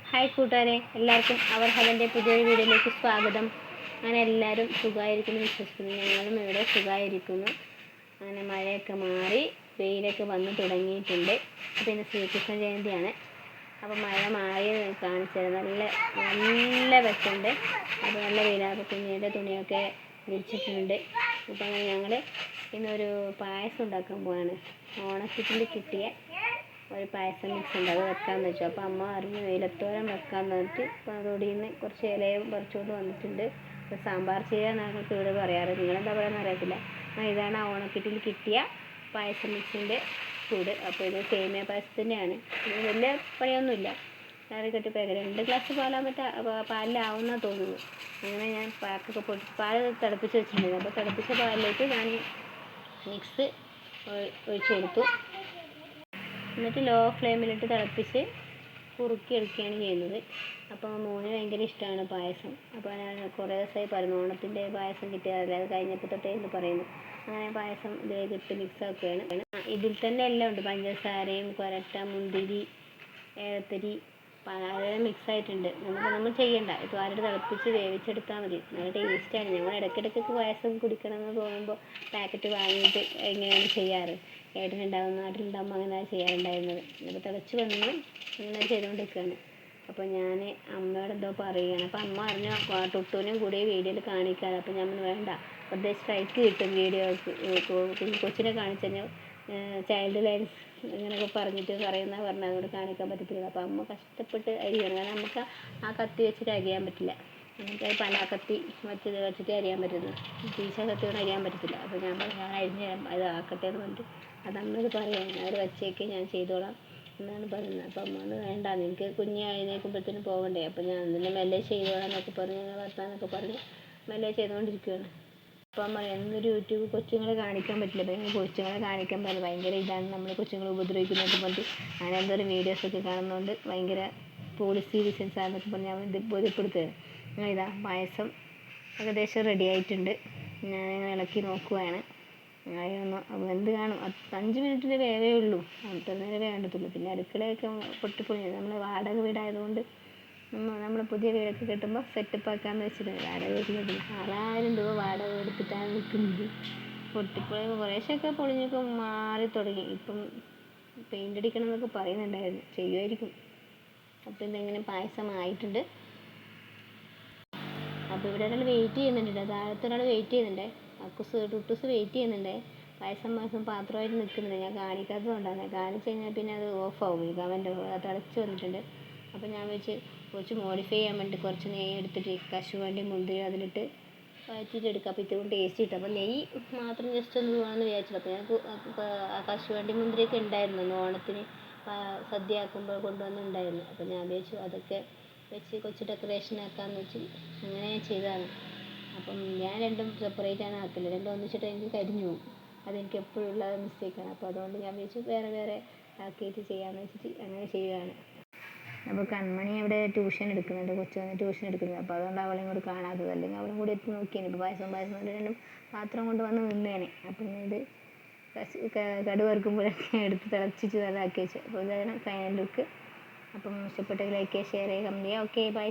Hi കൂട്ടുകാരെ, എല്ലാവർക്കും അവർ ഹവൻ്റെ പുതിയൊരു വീഡിയോയിലേക്ക് സ്വാഗതം. അങ്ങനെ എല്ലാവരും സുഖമായിരിക്കുന്നു വിശ്വസിക്കുന്നു. ഞങ്ങളും ഇവിടെ സുഖമായിരിക്കുന്നു. അങ്ങനെ മഴയൊക്കെ മാറി വെയിലൊക്കെ വന്ന് തുടങ്ങിയിട്ടുണ്ട്. പിന്നെ ശ്രീകൃഷ്ണ ജയന്തിയാണ്. അപ്പോൾ മഴ മാറി കാണിച്ചത് നല്ല നല്ല വെട്ടുണ്ട്. അപ്പോൾ നല്ല വെയിലാണ്. കുഞ്ഞിൻ്റെ തുണിയൊക്കെ വിരിച്ചിട്ടുണ്ട്. അപ്പോൾ അങ്ങനെ ഞങ്ങൾ ഇന്നൊരു പായസം ഉണ്ടാക്കാൻ പോവാണ്. ഓണക്കിറ്റിൽ കിട്ടിയ ഒരു പായസം മിക്സ് ഉണ്ട്, അത് വെക്കാമെന്ന് വെച്ചു. അപ്പോൾ അമ്മ അറിഞ്ഞ് വെയിലത്തോരം വെക്കാമെന്ന് പറഞ്ഞിട്ട് അപ്പോൾ അതോടെ നിന്ന് കുറച്ച് ഇലയും പറിച്ചുകൊണ്ട് വന്നിട്ടുണ്ട്. സാമ്പാർ ചെയ്യാൻ ഞങ്ങൾക്ക് ഇവിടെ പറയാറ്, നിങ്ങളെന്താ പറയുക അറിയത്തില്ല. ഇതാണ് ആ ഓണക്കിറ്റിൽ കിട്ടിയ പായസം മിക്സിൻ്റെ ചൂട്. അപ്പോൾ ഇത് സേമിയ പായസത്തിൻ്റെയാണ്. ഇത് വലിയ പണിയൊന്നുമില്ല. കറി കെട്ടി പേര് 2 ഗ്ലാസ് പാലിലാവുന്ന തോന്നുന്നു. അങ്ങനെ ഞാൻ പാക്കൊക്കെ പൊട്ടി പാൽ തിളപ്പിച്ച് വെച്ചിട്ടുണ്ടായിരുന്നു. അപ്പോൾ തിളപ്പിച്ച പാലിലേക്ക് ഞാൻ മിക്സ് ഒഴിച്ചു കൊടുത്തു. എന്നിട്ട് ലോ ഫ്ലെയിമിലിട്ട് തിളപ്പിച്ച് കുറുക്കിയെടുക്കുകയാണ് ചെയ്യുന്നത്. അപ്പോൾ മോന് ഭയങ്കര ഇഷ്ടമാണ് പായസം. അപ്പോൾ ഞാൻ കുറേ ദിവസമായി പറഞ്ഞു ഓണത്തിൻ്റെ പായസം കിട്ടിയാൽ അത് കഴിഞ്ഞപ്പോൾ തൊട്ടേ എന്ന് പറയുന്നു. അങ്ങനെ പായസം ഇട്ട് മിക്സ് ആക്കുകയാണ്. ഇതിൽ തന്നെ എല്ലാം ഉണ്ട്, പഞ്ചസാരയും കൊരട്ട, മുന്തിരി, ഏലത്തിരി അതെല്ലാം മിക്സ് ആയിട്ടുണ്ട്. നമ്മൾ ചെയ്യണ്ട, ഇപ്പോൾ ആരുടെ തിളപ്പിച്ച് വേവിച്ചെടുത്താൽ മതി. നല്ല ടേസ്റ്റാണ്. ഞങ്ങൾ ഇടയ്ക്കിടയ്ക്കൊക്കെ പായസം കുടിക്കണമെന്ന് തോന്നുമ്പോൾ പാക്കറ്റ് വാങ്ങിയിട്ട് ഇങ്ങനെയാണ് ചെയ്യാറ്. ഏട്ടനുണ്ടാകുന്ന നാട്ടിലുണ്ടാകുമ്പോൾ അങ്ങനെ ചെയ്യാറുണ്ടായിരുന്നത്. ഇപ്പോൾ തിളച്ച് വന്ന് അങ്ങനെ ചെയ്തുകൊണ്ടിരിക്കുകയാണ്. അപ്പോൾ ഞാൻ അമ്മയോട് എന്തോ പറയുകയാണ്. അപ്പോൾ അമ്മ അറിഞ്ഞ ടുട്ടൂനും കൂടി വീഡിയോയിൽ കാണിക്കാറ്. അപ്പോൾ ഞാൻ വേണ്ട, വെറുതെ സ്ട്രൈക്ക് കിട്ടും വീഡിയോക്ക്. കൊച്ചിനെ കാണിച്ചു കഴിഞ്ഞാൽ ചൈൽഡ് ലൈൻസ് ഇങ്ങനെയൊക്കെ പറഞ്ഞാൽ അതുകൊണ്ട് കാണിക്കാൻ പറ്റത്തില്ല. അപ്പോൾ അമ്മ കഷ്ടപ്പെട്ട് അരിയണം. കാരണം നമുക്ക് ആ കത്തി വെച്ചിട്ട് അരിയാൻ പറ്റില്ല. നമുക്ക് പലാക്കത്തി വെച്ചിട്ട് അരിയാൻ പറ്റുന്നു. ടീച്ച കത്തി കൊണ്ട് അരിയാൻ പറ്റത്തില്ല. അപ്പോൾ ഞാൻ അരിഞ്ഞ് തരാം, അത് ആക്കട്ടെ എന്ന് പറഞ്ഞിട്ട് അത് അമ്മയോട് പറയാം. അവർ വച്ചേക്ക് ഞാൻ ചെയ്തോളാം എന്നാണ് പറയുന്നത്. അപ്പോൾ അമ്മ വേണ്ട, നിങ്ങൾക്ക് കുഞ്ഞ് എഴുന്നേൽക്കുമ്പോഴത്തേനും പോകണ്ടേ, അപ്പോൾ ഞാൻ അതിനെ മെല്ലെ ചെയ്തോളാം എന്നൊക്കെ പറഞ്ഞ് ഞങ്ങൾ വർത്താനൊക്കെ പറഞ്ഞ് മെല്ലെ ചെയ്തുകൊണ്ടിരിക്കുകയാണ്. അപ്പം അമ്മ എന്നൊരു യൂട്യൂബ് കൊച്ചുങ്ങളെ കാണിക്കാൻ പറ്റില്ല. അപ്പോൾ കൊച്ചുങ്ങളെ കാണിക്കാൻ പറഞ്ഞു ഭയങ്കര ഇതാണ്, നമ്മൾ കൊച്ചുങ്ങളെ ഉപദ്രവിക്കുന്നതൊക്കെ പറഞ്ഞിട്ട് അങ്ങനെ എന്തോരം വീഡിയോസൊക്കെ കാണുന്നതുകൊണ്ട് ഭയങ്കര പോളിസി ലിസൻസ് ആണെന്നൊക്കെ പറഞ്ഞ് അവൻ ഇത് ബോധ്യപ്പെടുത്തുക. ഇതാ പായസം ഏകദേശം റെഡി ആയിട്ടുണ്ട്. ഞാൻ ഇളക്കി നോക്കുവാണ്. എന്ത് കാണും, 5 മിനിറ്റിൻ്റെ വേവേ ഉള്ളൂ. അത്ര നേരം വേണ്ടത്തുള്ളൂ. പിന്നെ അടുക്കളയൊക്കെ പൊട്ടിപ്പൊളിഞ്ഞു. നമ്മൾ വാടക വീടായതുകൊണ്ട് നമ്മൾ പുതിയ വീടൊക്കെ കിട്ടുമ്പോൾ സെറ്റപ്പ് ആക്കാമെന്ന് വെച്ചിട്ടുണ്ട്. വാടക വീട്ടിൽ 6000 രൂപ വാടക എടുത്തിട്ടാണ് നിൽക്കുന്നത്. പൊട്ടിപ്പൊളിയുമ്പോൾ കുറേശ്ശൊക്കെ പൊളിഞ്ഞൊക്കെ മാറി തുടങ്ങി. ഇപ്പം പെയിൻ്റ് അടിക്കണം എന്നൊക്കെ പറയുന്നുണ്ടായിരുന്നു, ചെയ്യുമായിരിക്കും. അപ്പോൾ ഇതെങ്ങനെ പായസം ആയിട്ടുണ്ട്. അപ്പോൾ ഇവിടെ ഒരാൾ വെയിറ്റ് ചെയ്യുന്നുണ്ട്, താഴത്തെ ഒരാൾ വെയിറ്റ് ചെയ്യുന്നുണ്ട്. ടുട്ടൂസ് വെയിറ്റ് ചെയ്യുന്നുണ്ട്. പായസം പാത്രമായിട്ട് നിൽക്കുന്നുണ്ട്. ഞാൻ കാണിക്കാത്തത് കൊണ്ടാണ്. കാണിച്ചു കഴിഞ്ഞാൽ പിന്നെ അത് ഓഫാവും. ഈ കമൻറ്റ് തിളച്ച് വന്നിട്ടുണ്ട്. അപ്പോൾ ഞാൻ കുറച്ച് മോഡിഫൈ ചെയ്യാൻ വേണ്ടി കുറച്ച് നെയ്യ് എടുത്തിട്ട് കശുവണ്ടി മുന്തിരി അതിലിട്ട് വഴറ്റിയിട്ട് എടുക്കുക. അപ്പോൾ ഇത്രയും ടേസ്റ്റ് കിട്ടും. അപ്പോൾ നെയ്യ് മാത്രം ജസ്റ്റ് ഒന്ന് വേണമെന്ന് വിചാരിച്ചത്. അപ്പോൾ ഞങ്ങൾക്ക് കശുവണ്ടി മുന്തിരിയൊക്കെ ഉണ്ടായിരുന്നു ഓണത്തിന് സദ്യ ആക്കുമ്പോൾ കൊണ്ടുവന്നിട്ടുണ്ടായിരുന്നു. അപ്പോൾ ഞാൻ വിചാരിച്ചു അതൊക്കെ വെച്ച് കുറച്ച് ഡെക്കറേഷൻ ആക്കാമെന്ന് വെച്ച് അങ്ങനെ ചെയ്തതാണ്. അപ്പം ഞാൻ രണ്ടും സെപ്പറേറ്റാണ് ആക്കില്ല, രണ്ടും ഒന്നിച്ചിട്ട് എനിക്ക് കരിഞ്ഞു പോകും. അതെനിക്ക് എപ്പോഴും ഉള്ള മിസ്റ്റേക്കാണ്. അപ്പോൾ അതുകൊണ്ട് ഞാൻ വിചാരിച്ചു വേറെ വേറെ ആക്കിയിട്ട് ചെയ്യാമെന്ന് വെച്ചിട്ട് അങ്ങനെ ചെയ്യുകയാണ്. അപ്പോൾ കൺമണി അവിടെ ട്യൂഷൻ എടുക്കുന്നുണ്ട്, കൊച്ചു വന്ന് ട്യൂഷൻ എടുക്കുന്നത്. അപ്പോൾ അതുകൊണ്ട് അവളെയും കൂടി കാണാത്തത്, അല്ലെങ്കിൽ അവളും കൂടി എത്തി നോക്കിയേനെ. ഇപ്പോൾ പായസം രണ്ടും പാത്രം കൊണ്ട് വന്ന് നിന്നേനെ. അപ്പം ഇത് കടുക് വറുക്കുമ്പോഴൊക്കെ എടുത്ത് തിളച്ചിട്ട് നല്ലതാക്കി വെച്ചു. അപ്പോൾ ഇതാണ് ഫൈനൽ ലുക്ക്. അപ്പം ഇഷ്ടപ്പെട്ടെങ്കിൽ ലൈക്ക് ചെയ്യുക, ഷെയർ ചെയ്യുക, കമൻറ്റ് ചെയ്യുക. Okay, by.